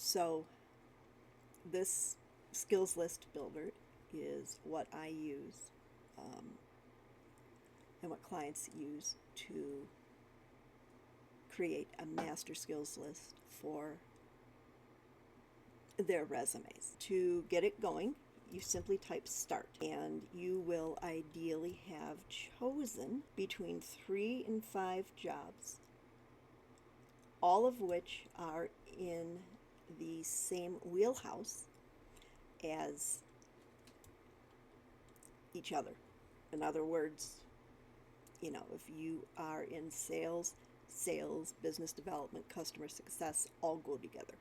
So this skills list builder is what I use and what clients use to create a master skills list for their resumes. To get it going, you simply type start, and you will ideally have chosen between 3 and 5 jobs, all of which are in the same wheelhouse as each other. In other words, if you are in sales, business development, customer success all go together.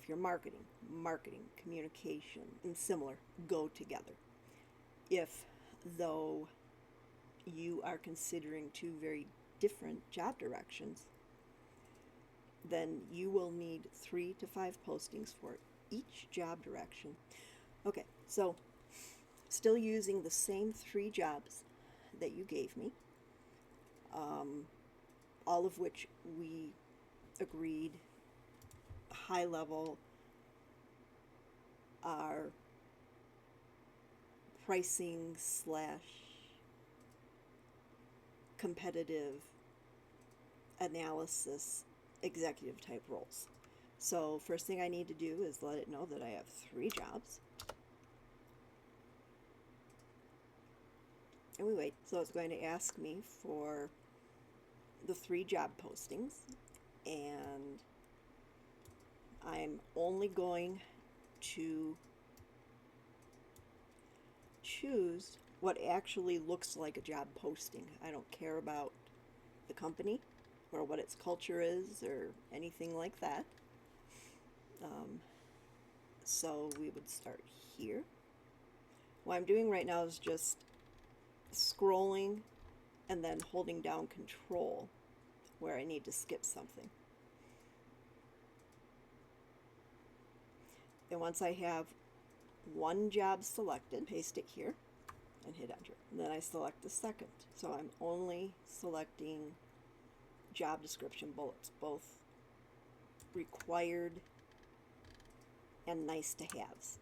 If you're marketing, communication, and similar go together. If, though, you are considering two very different job directions, then you will need 3 to 5 postings for each job direction. Okay, so still using the same 3 jobs that you gave me, all of which we agreed high level are pricing / competitive analysis executive type roles. So first thing I need to do is let it know that I have 3 jobs. And we wait. So it's going to ask me for the 3 job postings, and I'm only going to choose what actually looks like a job posting. I don't care about the company or what its culture is or anything like that. So we would start here. What I'm doing right now is just scrolling and then holding down Control where I need to skip something. And once I have one job selected, paste it here and hit enter. And then I select the second. So I'm only selecting job description bullets, both required and nice to haves.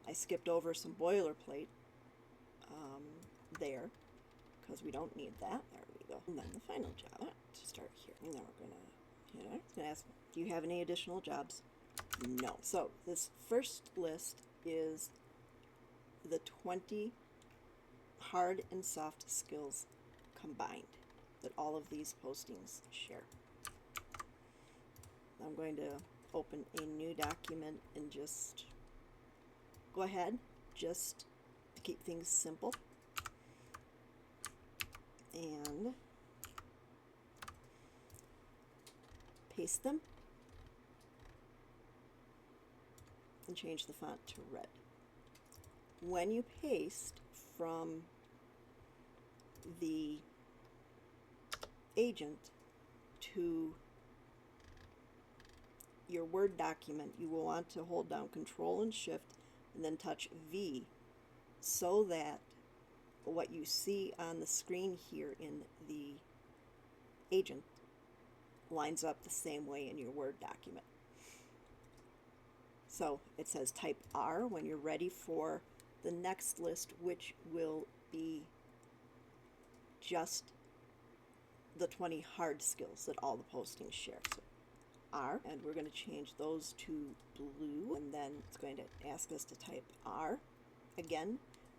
I skipped over some boilerplate there because we don't need that. There we go. And then the final job. Start here. And then we're gonna, it's gonna ask, do you have any additional jobs? No. So this first list is the 20 hard and soft skills combined that all of these postings share. I'm going to open a new document and just go ahead, just to keep things simple, and paste them and change the font to red. When you paste from the agent to your Word document, you will want to hold down Control and Shift and then touch V so that what you see on the screen here in the agent lines up the same way in your Word document. So it says type R when you're ready for the next list, which will be just the 20 hard skills that all the postings share. So R, and we're going to change those to blue, and then it's going to ask us to type R again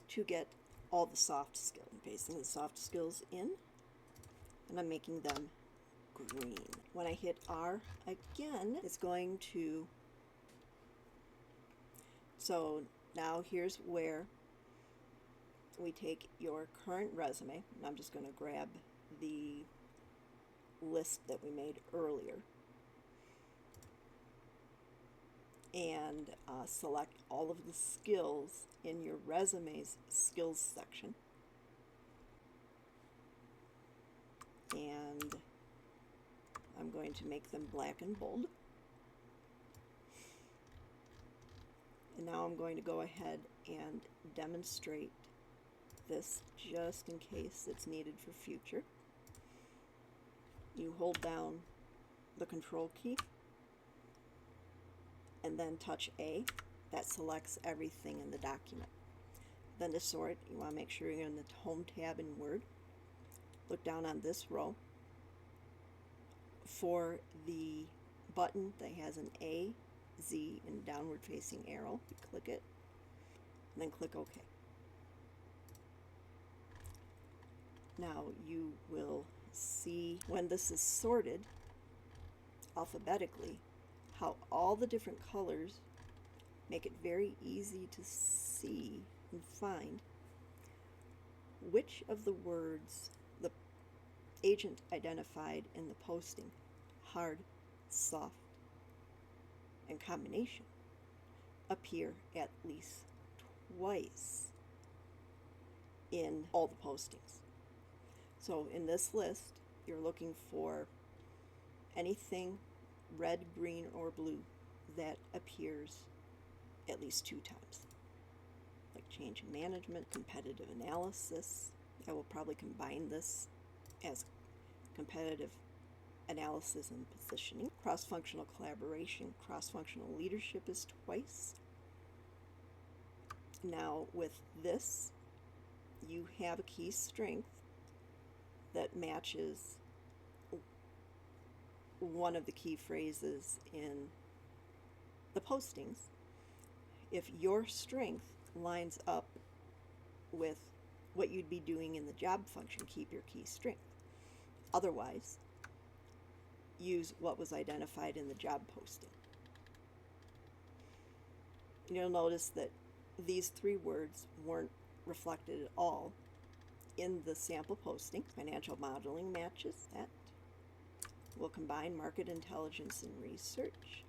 to get all the soft skills. I'm pasting the soft skills in, and I'm making them green. When I hit R again, it's going to, so now here's where we take your current resume, and I'm just going to grab the list that we made earlier and select all of the skills in your resume's skills section, and I'm going to make them black and bold. And now I'm going to go ahead and demonstrate this just in case it's needed for future. You hold down the Control key and then touch A. That selects everything in the document. Then to sort, you want to make sure you're in the Home tab in Word. Look down on this row for the button that has an A, Z, and downward facing arrow. You click it, and then click OK. Now you will see when this is sorted alphabetically how all the different colors make it very easy to see and find which of the words the agent identified in the posting, hard, soft, and combination, appear at least twice in all the postings. So in this list, you're looking for anything red, green, or blue that appears at least 2 times. Like change in management, competitive analysis. I will probably combine this as competitive analysis and positioning. Cross-functional collaboration, cross-functional leadership is twice. Now with this, you have a key strength that matches one of the key phrases in the postings. If your strength lines up with what you'd be doing in the job function, keep your key strength. Otherwise, use what was identified in the job posting. You'll notice that these 3 words weren't reflected at all in the sample posting. Financial modeling matches that. We'll combine market intelligence and research.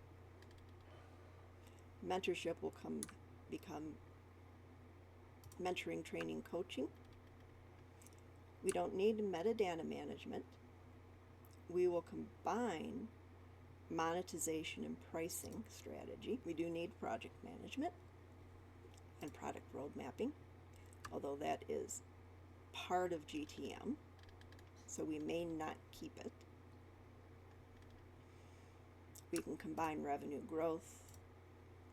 Mentorship will become mentoring, training, coaching. We don't need metadata management. We will combine monetization and pricing strategy. We do need project management and product road mapping, although that is part of GTM, so we may not keep it. We can combine revenue growth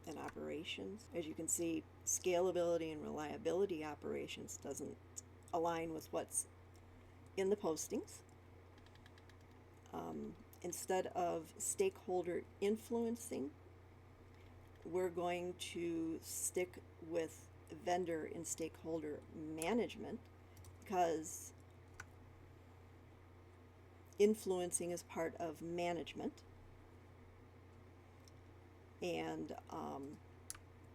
and operations. As you can see, scalability and reliability operations doesn't align with what's in the postings. Instead of stakeholder influencing, we're going to stick with vendor and stakeholder management, because influencing is part of management. And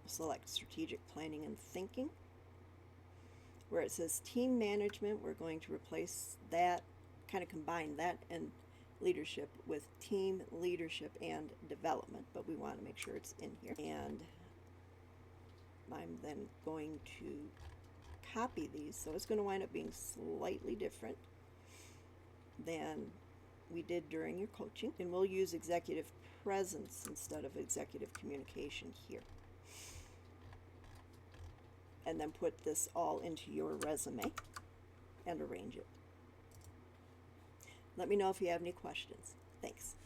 select strategic planning and thinking. Where it says team management, we're going to replace that, kind of combine that and leadership with team leadership and development, but we want to make sure it's in here. And I'm then going to copy these, so it's going to wind up being slightly different than we did during your coaching. And we'll use executive presence instead of executive communication here. And then put this all into your resume and arrange it. Let me know if you have any questions. Thanks.